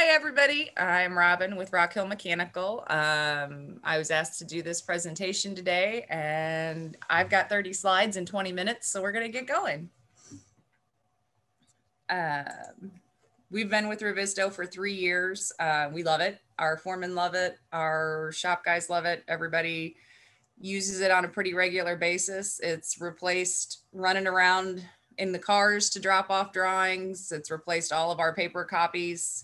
Hi, everybody. I'm Robin with Rock Hill Mechanical. I was asked to do this presentation today, and I've got 30 slides in 20 minutes, so we're going to get going. We've been with Revisto for 3 years. We love it. Our foremen love it. Our shop guys love it. Everybody uses it on a pretty regular basis. It's replaced running around in the cars to drop off drawings. It's replaced all of our paper copies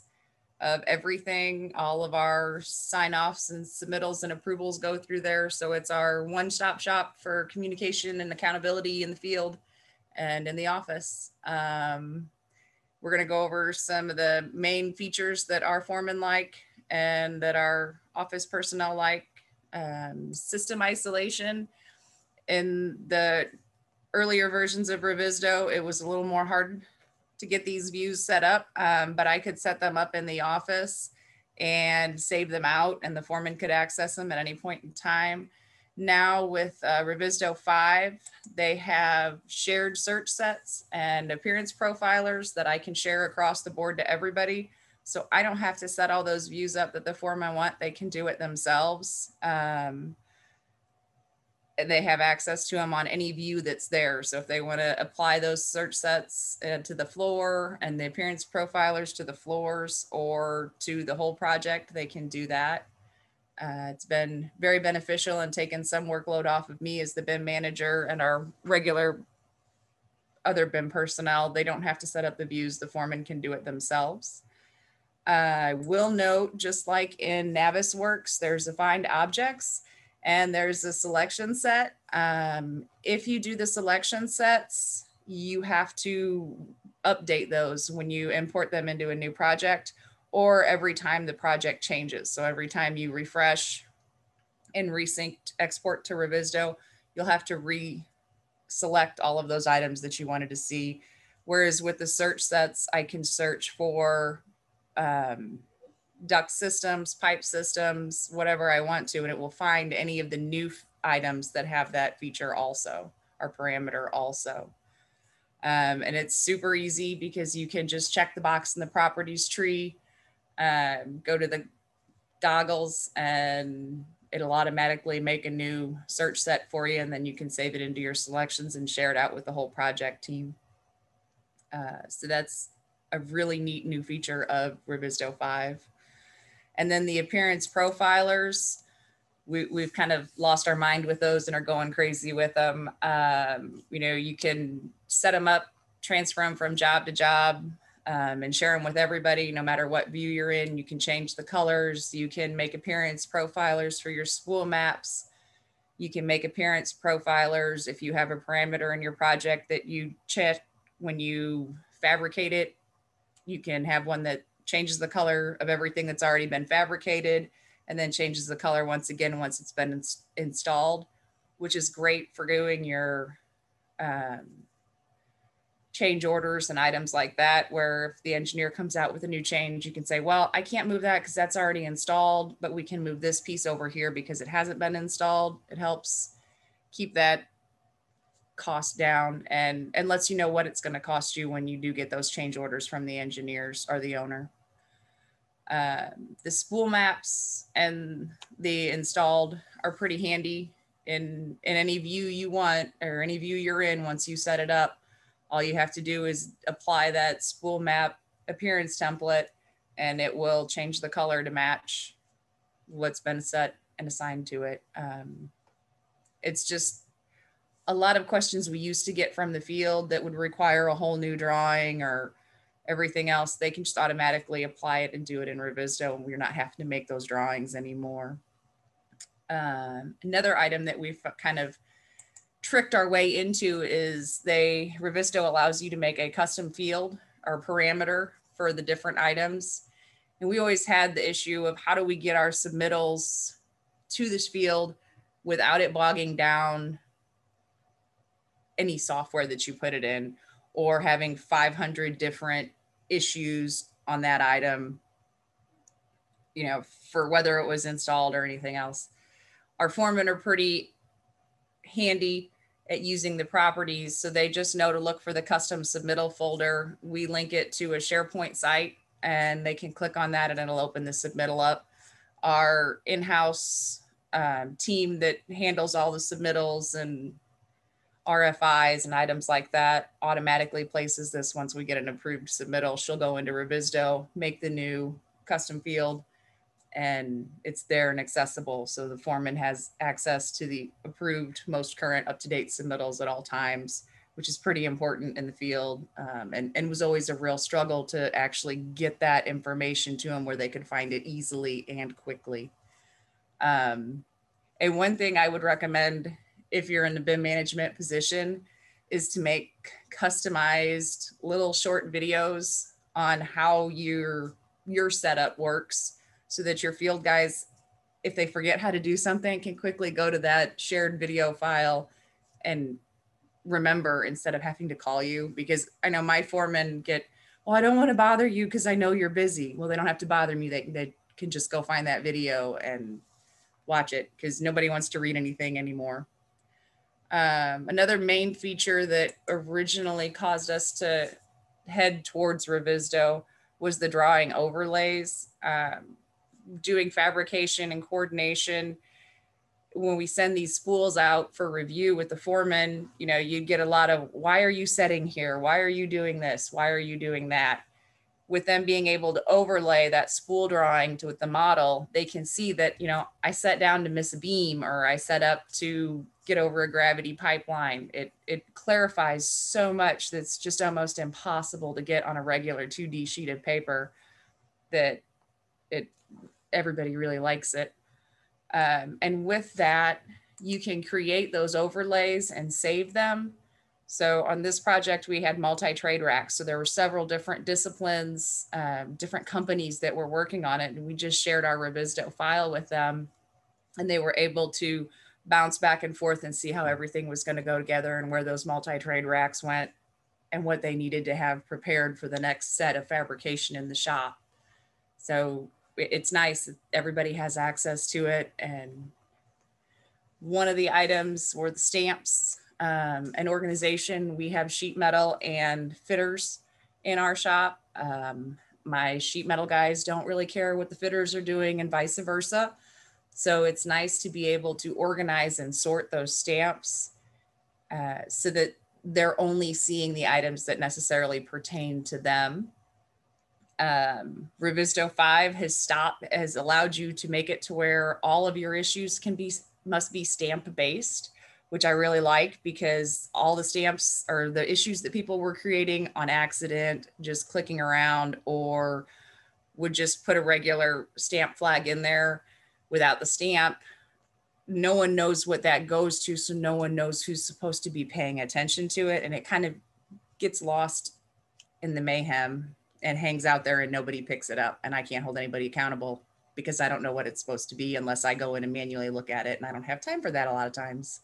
of everything. All of our sign-offs and submittals and approvals go through there. So it's our one-stop shop for communication and accountability in the field and in the office. We're going to go over some of the main features that our foremen like and that our office personnel like. System isolation. In the earlier versions of Revisto, it was a little more hard to get these views set up, but I could set them up in the office and save them out, and the foreman could access them at any point in time. Now with Revisto 5, they have shared search sets and appearance profilers that I can share across the board to everybody. So I don't have to set all those views up that the foreman want. They can do it themselves. They have access to them on any view that's there. So if they want to apply those search sets to the floor and the appearance profilers to the floors or to the whole project, they can do that. It's been very beneficial and taken some workload off of me as the BIM manager and our regular other BIM personnel. They don't have to set up the views. The foreman can do it themselves. I will note, just like in Navisworks, there's a find objects and there's a selection set. If you do the selection sets, you have to update those when you import them into a new project or every time the project changes. So every time you refresh and resync export to Revisto, you'll have to re-select all of those items that you wanted to see. Whereas with the search sets, I can search for duct systems, pipe systems, whatever I want to, and it will find any of the new items that have that feature also, or parameter also. And it's super easy because you can just check the box in the properties tree, go to the goggles, and it'll automatically make a new search set for you, and then you can save it into your selections and share it out with the whole project team. So that's a really neat new feature of Revisto 5. And then the appearance profilers, we've kind of lost our mind with those and are going crazy with them. You can set them up, transfer them from job to job, and share them with everybody, no matter what view you're in. You can change the colors. You can make appearance profilers for your spool maps. You can make appearance profilers if you have a parameter in your project that you check when you fabricate it. You can have one that changes the color of everything that's already been fabricated and then changes the color once again once it's been installed, which is great for doing your change orders and items like that, where if the engineer comes out with a new change, you can say, well, I can't move that because that's already installed, but we can move this piece over here because it hasn't been installed. It helps keep that cost down and lets you know what it's going to cost you when you do get those change orders from the engineers or the owner. The spool maps and the installed are pretty handy in any view you want or any view you're in. Once you set it up, all you have to do is apply that spool map appearance template and it will change the color to match what's been set and assigned to it. It's just a lot of questions we used to get from the field that would require a whole new drawing or everything else. They can just automatically apply it and do it in Revisto, and we're not having to make those drawings anymore. Another item that we've kind of tricked our way into is Revisto allows you to make a custom field or parameter for the different items. And we always had the issue of how do we get our submittals to this field without it bogging down any software that you put it in or having 500 different issues on that item, for whether it was installed or anything else. Our foremen are pretty handy at using the properties. So they just know to look for the custom submittal folder. We link it to a SharePoint site and they can click on that and it'll open the submittal up. Our in-house team that handles all the submittals and RFIs and items like that automatically places this once we get an approved submittal. She'll go into Revisto, make the new custom field, and it's there and accessible. So the foreman has access to the approved, most current, up-to-date submittals at all times, which is pretty important in the field, and was always a real struggle to actually get that information to them where they could find it easily and quickly. And one thing I would recommend if you're in the BIM management position is to make customized little short videos on how your setup works, so that your field guys, if they forget how to do something, can quickly go to that shared video file and remember instead of having to call you. Because I know my foremen get, well, I don't want to bother you because I know you're busy. Well, they don't have to bother me. They can just go find that video and watch it, because nobody wants to read anything anymore. Another main feature that originally caused us to head towards Revisto was the drawing overlays. Doing fabrication and coordination, when we send these spools out for review with the foreman, you know, you get a lot of, why are you setting here? Why are you doing this? Why are you doing that? With them being able to overlay that spool drawing with the model, they can see that, you know, I set down to miss a beam, or I set up to get over a gravity pipeline. It clarifies so much that's just almost impossible to get on a regular 2D sheet of paper, that everybody really likes it. And with that, you can create those overlays and save them. So on this project, we had multi-trade racks. So there were several different disciplines, different companies that were working on it. And we just shared our Revisto file with them, and they were able to bounce back and forth and see how everything was going to go together, and where those multi-trade racks went, and what they needed to have prepared for the next set of fabrication in the shop. So it's nice that everybody has access to it. And one of the items were the stamps. An organization, we have sheet metal and fitters in our shop. My sheet metal guys don't really care what the fitters are doing, and vice versa. So it's nice to be able to organize and sort those stamps so that they're only seeing the items that necessarily pertain to them. Revisto 5 has allowed you to make it to where all of your issues must be stamp based, which I really like, because all the stamps or the issues that people were creating on accident, just clicking around, or would just put a regular stamp flag in there without the stamp, no one knows what that goes to. So no one knows who's supposed to be paying attention to it. And it kind of gets lost in the mayhem and hangs out there, and nobody picks it up. And I can't hold anybody accountable, because I don't know what it's supposed to be unless I go in and manually look at it. And I don't have time for that a lot of times.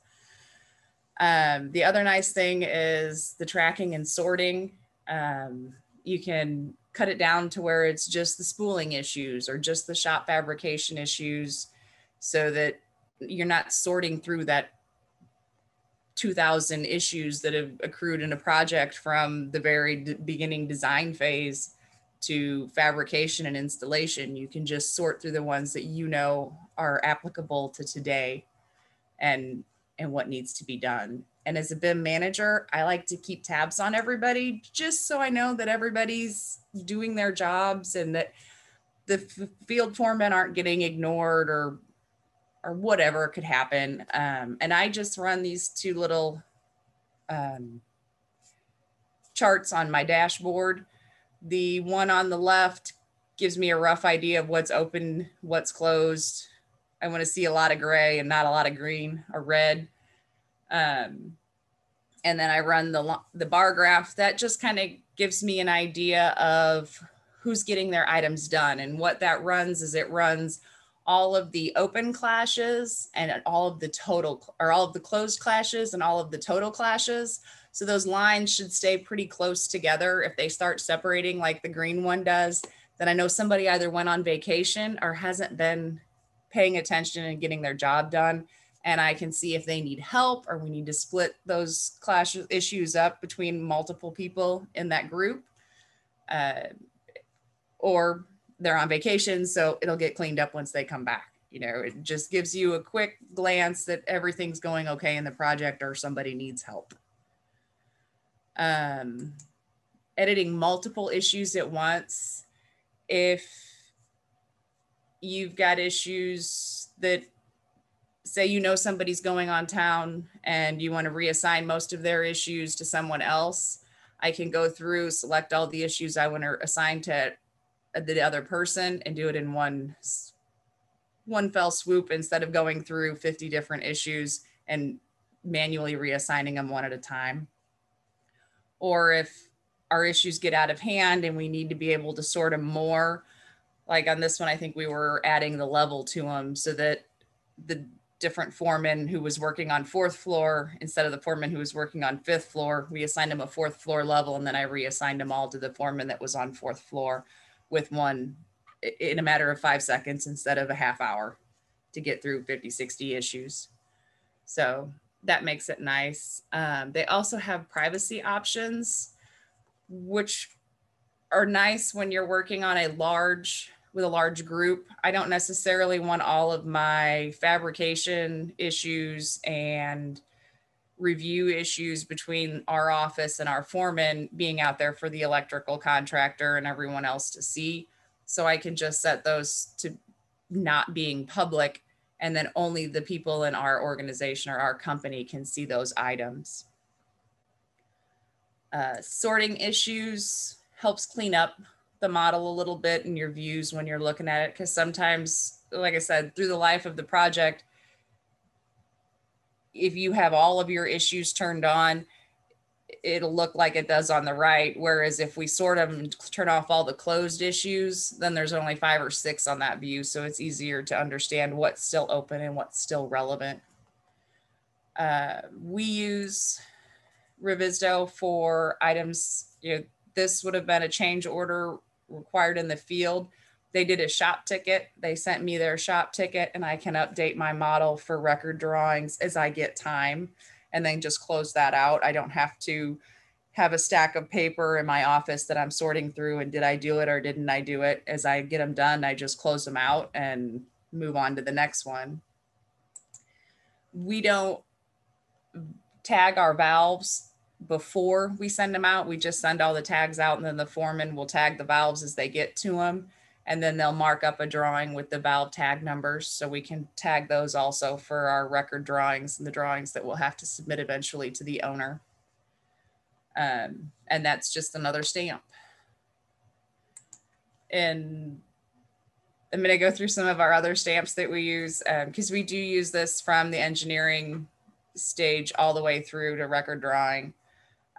The other nice thing is the tracking and sorting. You can cut it down to where it's just the spooling issues or just the shop fabrication issues, so that you're not sorting through that 2,000 issues that have accrued in a project from the very beginning design phase to fabrication and installation. You can just sort through the ones that you know are applicable to today and what needs to be done. And as a BIM manager, I like to keep tabs on everybody, just so I know that everybody's doing their jobs and that the field foremen aren't getting ignored or whatever could happen. And I just run these two little charts on my dashboard. The one on the left gives me a rough idea of what's open, what's closed. I want to see a lot of gray and not a lot of green or red. And then I run the bar graph. That just kind of gives me an idea of who's getting their items done. And what that runs is it runs all of the open clashes and all of the closed clashes and all of the total clashes. So those lines should stay pretty close together. If they start separating like the green one does, then I know somebody either went on vacation or hasn't been paying attention and getting their job done. And I can see if they need help, or we need to split those clash issues up between multiple people in that group. or they're on vacation, so it'll get cleaned up once they come back. You know, it just gives you a quick glance that everything's going okay in the project or somebody needs help. Editing multiple issues at once. If you've got issues that, say, you know, somebody's going on town and you want to reassign most of their issues to someone else, I can go through, select all the issues I want to assign to the other person and do it in one fell swoop instead of going through 50 different issues and manually reassigning them one at a time. Or if our issues get out of hand and we need to be able to sort them more, like on this one, I think we were adding the level to them so that the different foreman who was working on 4th floor, instead of the foreman who was working on 5th floor, we assigned him a 4th floor level, and then I reassigned them all to the foreman that was on 4th floor with one in a matter of 5 seconds instead of a half hour to get through 50, 60 issues. So that makes it nice. They also have privacy options, which are nice when you're working on with a large group. I don't necessarily want all of my fabrication issues and review issues between our office and our foreman being out there for the electrical contractor and everyone else to see. So I can just set those to not being public, and then only the people in our organization or our company can see those items. Sorting issues helps clean up the model a little bit in your views when you're looking at it, because sometimes, like I said, through the life of the project, if you have all of your issues turned on, it'll look like it does on the right. Whereas if we sort them and turn off all the closed issues, then there's only 5 or 6 on that view. So it's easier to understand what's still open and what's still relevant. We use Revisto for items. You know, this would have been a change order required in the field. They did a shop ticket. They sent me their shop ticket, and I can update my model for record drawings as I get time, and then just close that out. I don't have to have a stack of paper in my office that I'm sorting through and did I do it or didn't I do it? As I get them done, I just close them out and move on to the next one. We don't tag our valves before we send them out. We just send all the tags out, and then the foreman will tag the valves as they get to them. And then they'll mark up a drawing with the valve tag numbers. So we can tag those also for our record drawings and the drawings that we'll have to submit eventually to the owner. And that's just another stamp. And I'm going to go through some of our other stamps that we use, because we do use this from the engineering stage all the way through to record drawing.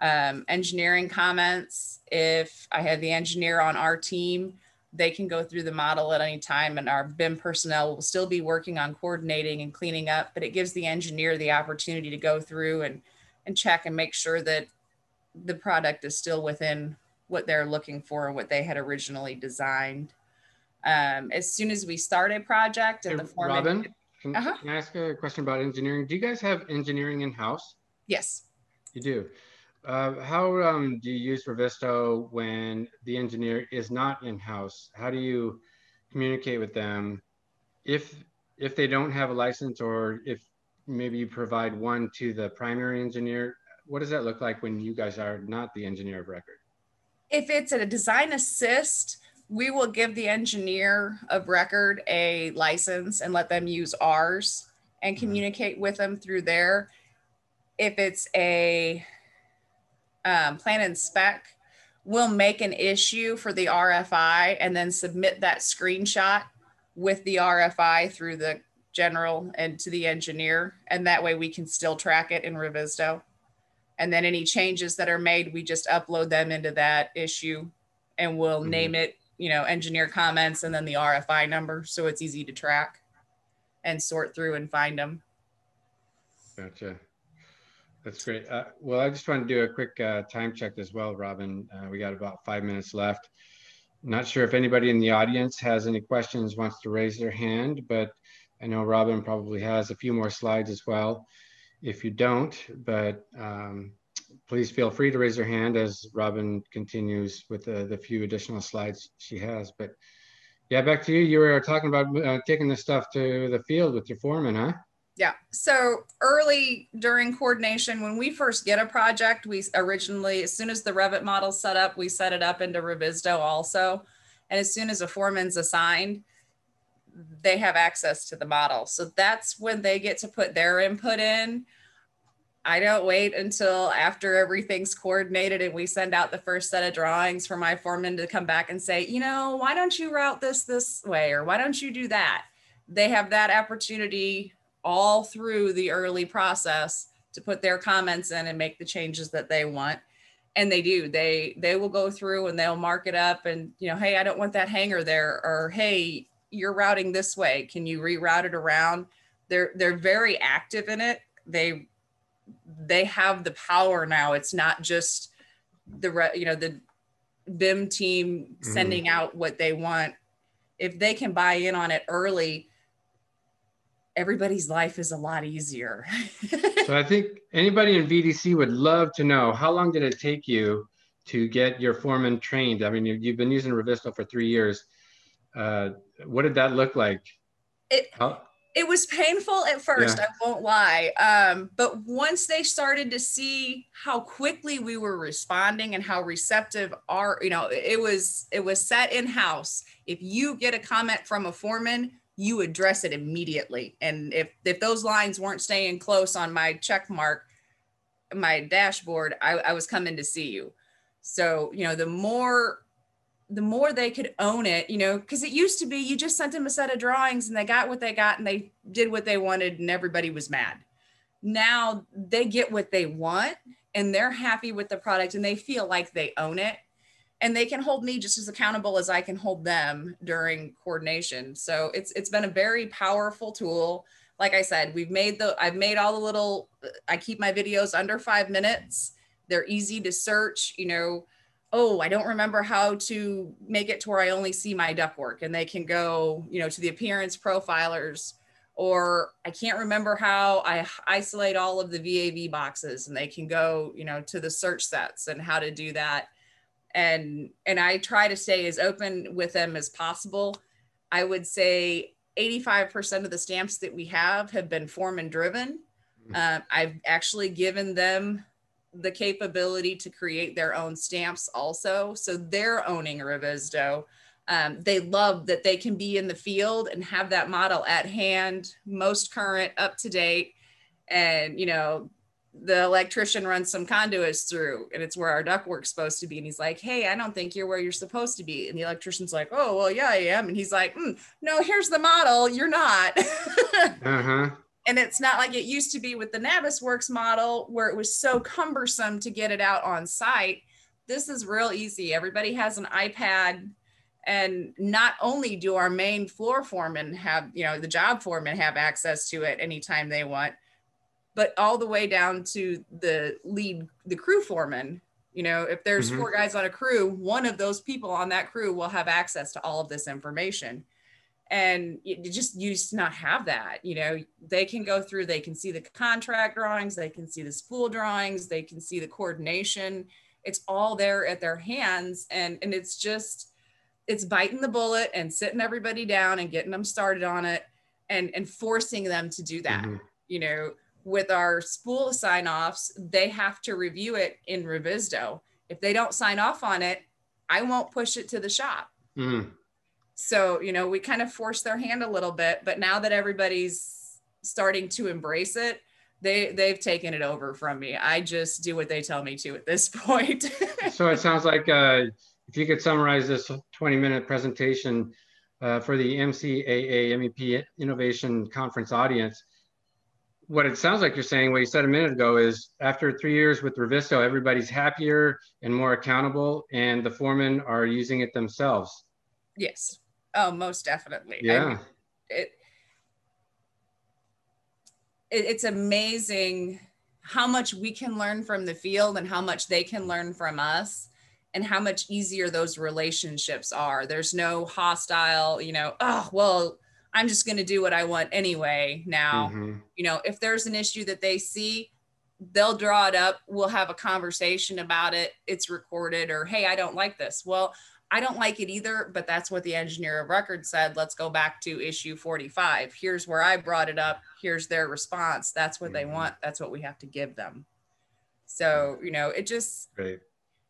Engineering comments, if I have the engineer on our team, they can go through the model at any time, and our BIM personnel will still be working on coordinating and cleaning up, but it gives the engineer the opportunity to go through and check and make sure that the product is still within what they're looking for and what they had originally designed. As soon as we start a project and the foreman— Robin, can I ask a question about engineering? Do you guys have engineering in-house? Yes. You do. How do you use Revisto when the engineer is not in-house? How do you communicate with them if they don't have a license, or if maybe you provide one to the primary engineer? What does that look like when you guys are not the engineer of record? If it's a design assist, we will give the engineer of record a license and let them use ours and communicate with them through there. If it's a plan and spec, we'll make an issue for the RFI and then submit that screenshot with the RFI through the general and to the engineer. And that way we can still track it in Revisto. And then any changes that are made, we just upload them into that issue and we'll name it, you know, engineer comments and then the RFI number. So it's easy to track and sort through and find them. Gotcha. That's great. Well, I just want to do a quick time check as well, Robin. We got about 5 minutes left. Not sure if anybody in the audience has any questions, wants to raise their hand, but I know Robin probably has a few more slides as well. If you don't, but please feel free to raise your hand as Robin continues with the few additional slides she has. But yeah, back to you. You were talking about taking this stuff to the field with your foreman, huh? Yeah. So early during coordination, when we first get a project, we originally, as soon as the Revit model's set up, we set it up into Revisto also. And as soon as a foreman's assigned, they have access to the model. So that's when they get to put their input in. I don't wait until after everything's coordinated and we send out the first set of drawings for my foreman to come back and say, you know, why don't you route this way? Or why don't you do that? They have that opportunity all through the early process to put their comments in and make the changes that they want. And they do. They will go through and they'll mark it up and, you know, hey, I don't want that hanger there. Or, hey, you're routing this way. Can you reroute it around? They're very active in it. They have the power now. It's not just the BIM team sending out what they want. If they can buy in on it early, everybody's life is a lot easier. So I think anybody in VDC would love to know, how long did it take you to get your foreman trained? I mean, you've been using Revisto for 3 years. What did that look like? It was painful at first, yeah. I won't lie. But once they started to see how quickly we were responding and how receptive it was set in-house. If you get a comment from a foreman, you address it immediately. And if those lines weren't staying close on my check mark, my dashboard, I was coming to see you. So, the more they could own it, because it used to be you just sent them a set of drawings and they got what they got and they did what they wanted and everybody was mad. Now they get what they want and they're happy with the product and they feel like they own it and they can hold me just as accountable as I can hold them during coordination. So it's been a very powerful tool. Like I said, I've made all the little, I keep my videos under 5 minutes. They're easy to search, oh, I don't remember how to make it to where I only see my ductwork, and they can go, to the appearance profilers, or I can't remember how I isolate all of the VAV boxes, and they can go, to the search sets and how to do that. And I try to stay as open with them as possible. I would say 85% of the stamps that we have been foreman driven. I've actually given them the capability to create their own stamps also. So they're owning Revisto. They love that they can be in the field and have that model at hand, most current, up to date. And, the electrician runs some conduits through and it's where our ductwork's supposed to be. And he's like, hey, I don't think you're where you're supposed to be. And the electrician's like, oh, well, yeah, I am. And he's like, no, here's the model. You're not. And it's not like it used to be with the Navisworks model where it was so cumbersome to get it out on site. This is real easy. Everybody has an iPad. And not only do our main floor foremen have, the job foremen have access to it anytime they want, but all the way down to the crew foreman. If there's 4 guys on a crew, one of those people on that crew will have access to all of this information. And you just used to not have that. They can go through, they can see the contract drawings, they can see the spool drawings, they can see the coordination. It's all there at their hands. And it's biting the bullet and sitting everybody down and getting them started on it and forcing them to do that. With our spool sign-offs, they have to review it in Revisto. If they don't sign off on it, I won't push it to the shop. So, we kind of force their hand a little bit, but now that everybody's starting to embrace it, they've taken it over from me. I just do what they tell me to at this point. So it sounds like if you could summarize this 20-minute presentation for the MCAA MEP Innovation Conference audience, what it sounds like you're saying, what you said a minute ago, is after 3 years with Revisto, everybody's happier and more accountable, and the foremen are using it themselves. Yes. Oh, most definitely. Yeah. It's amazing how much we can learn from the field and how much they can learn from us and how much easier those relationships are. There's no hostile, oh, well, I'm just going to do what I want anyway now. If there's an issue that they see, they'll draw it up. We'll have a conversation about it. It's recorded, or, hey, I don't like this. Well, I don't like it either, but that's what the engineer of record said. Let's go back to issue 45. Here's where I brought it up. Here's their response. That's what they want. That's what we have to give them. So, you know, it just,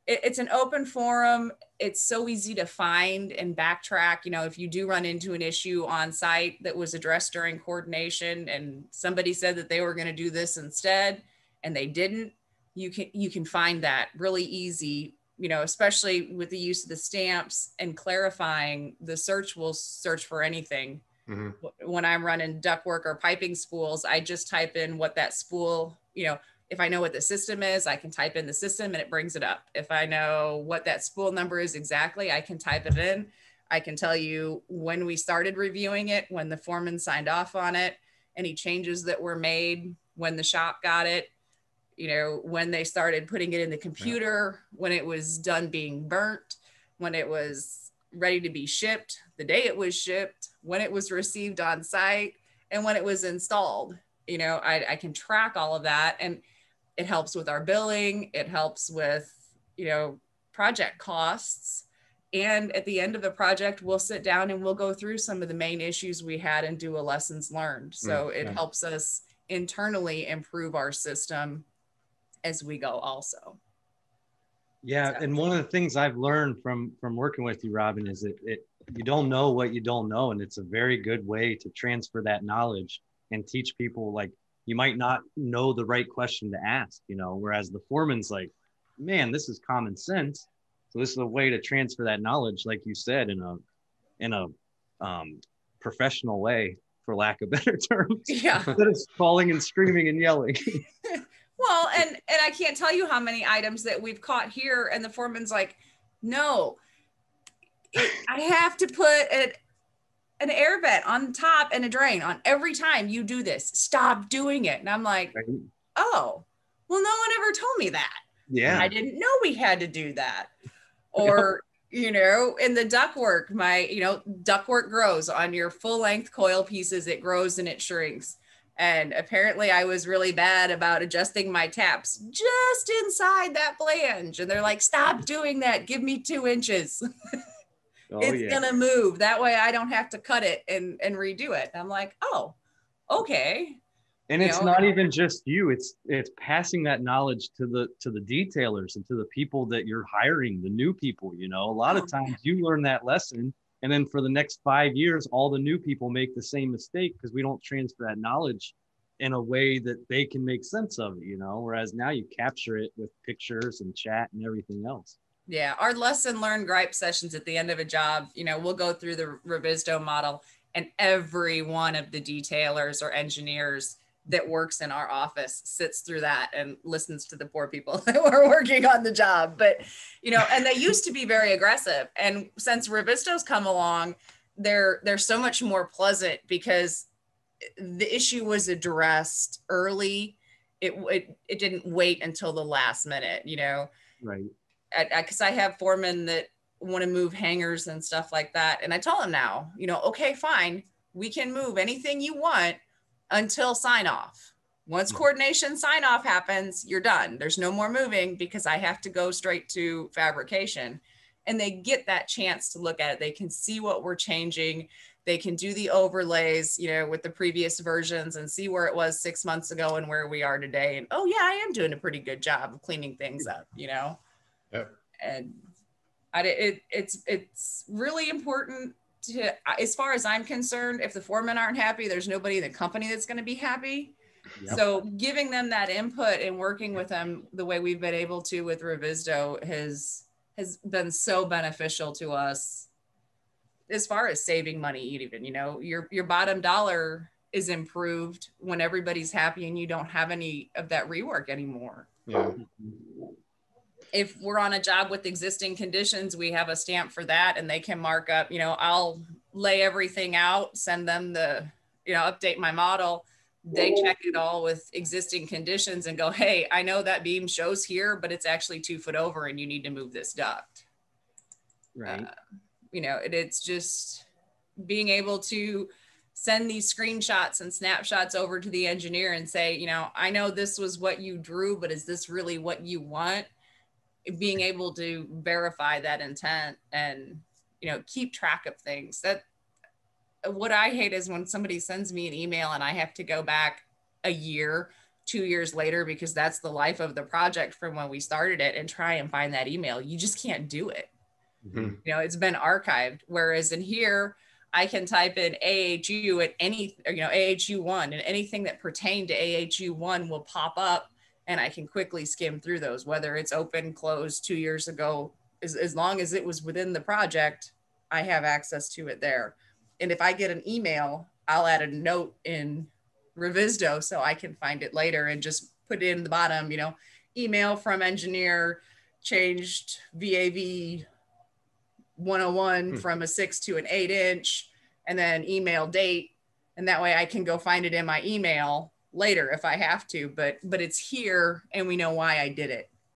it's an open forum. It's so easy to find and backtrack. You know, if you do run into an issue on site that was addressed during coordination and somebody said that they were going to do this instead and they didn't, you can find that really easy, you know, especially with the use of the stamps and clarifying. The search will search for anything. When I'm running ductwork or piping spools, I just type in what that spool, you know, if I know what the system is, I can type in the system and it brings it up. If I know what that spool number is exactly, I can type it in. I can tell you when we started reviewing it, when the foreman signed off on it, any changes that were made, when the shop got it, you know, when they started putting it in the computer, when it was done being burnt, when it was ready to be shipped, the day it was shipped, when it was received on site, and when it was installed. You know, I can track all of that, and it helps with our billing. It helps with, you know, project costs. And at the end of the project, we'll sit down and we'll go through some of the main issues we had and do a lessons learned. So it helps us internally improve our system as we go also. Yeah. So. And one of the things I've learned from working with you, Robin, is that you don't know what you don't know. And it's a very good way to transfer that knowledge and teach people, like, you might not know the right question to ask, you know, whereas the foreman's like, man, this is common sense. So this is a way to transfer that knowledge, like you said, in a professional way, for lack of better terms. Yeah. Instead of falling and screaming and yelling. Well, and I can't tell you how many items that we've caught here, and the foreman's like, no, I have to put an air vent on top and a drain on every time you do this. Stop doing it. And I'm like, oh, well, no one ever told me that. Yeah. I didn't know we had to do that. Or, you know, in the ductwork, ductwork grows on your full length coil pieces. It grows and it shrinks. And apparently I was really bad about adjusting my taps just inside that flange. And they're like, stop doing that. Give me 2 inches. It's gonna move. That way I don't have to cut it and redo it. I'm like, oh, okay. And it's not even just you. It's passing that knowledge to the detailers and to the people that you're hiring, the new people. You know, a lot of times you learn that lesson, and then for the next 5 years, all the new people make the same mistake because we don't transfer that knowledge in a way that they can make sense of it. You know, whereas now you capture it with pictures and chat and everything else. Yeah, our lesson learned gripe sessions at the end of a job, you know, we'll go through the Revisto model, and every one of the detailers or engineers that works in our office sits through that and listens to the poor people that were working on the job. But, you know, and they used to be very aggressive. And since Revisto's come along, they're so much more pleasant because the issue was addressed early. It didn't wait until the last minute, you know. Right. Because I have foremen that want to move hangers and stuff like that. And I tell them now, you know, okay, fine, we can move anything you want until sign off. Once coordination sign off happens, you're done. There's no more moving because I have to go straight to fabrication. And they get that chance to look at it. They can see what we're changing. They can do the overlays, you know, with the previous versions and see where it was 6 months ago and where we are today. And, oh yeah, I am doing a pretty good job of cleaning things up, you know? Yep. And it's really important to, as far as I'm concerned, if the foremen aren't happy, there's nobody in the company that's going to be happy. Yep. So giving them that input and working with them the way we've been able to with Revisto has been so beneficial to us as far as saving money. Even, you know, your bottom dollar is improved when everybody's happy and you don't have any of that rework anymore. Yeah. If we're on a job with existing conditions, we have a stamp for that and they can mark up, you know, I'll lay everything out, send them the, you know, update my model. They check it all with existing conditions and go, hey, I know that beam shows here, but it's actually 2 foot over and you need to move this duct. Right. You know, it's just being able to send these screenshots and snapshots over to the engineer and say, you know, I know this was what you drew, but is this really what you want? Being able to verify that intent and, you know, keep track of things. That what I hate is when somebody sends me an email and I have to go back a year, 2 years later, because that's the life of the project from when we started it, and try and find that email. You just can't do it. Mm-hmm. You know, it's been archived. Whereas in here, I can type in AHU at any, you know, AHU1, and anything that pertained to AHU1 will pop up, and I can quickly skim through those, whether it's open, closed 2 years ago. As long as it was within the project, I have access to it there. And if I get an email, I'll add a note in Revisto so I can find it later and just put it in the bottom, you know, email from engineer, changed VAV 101 from a 6 to an 8-inch, and then email date. And that way I can go find it in my email later if I have to, but it's here and we know why I did it.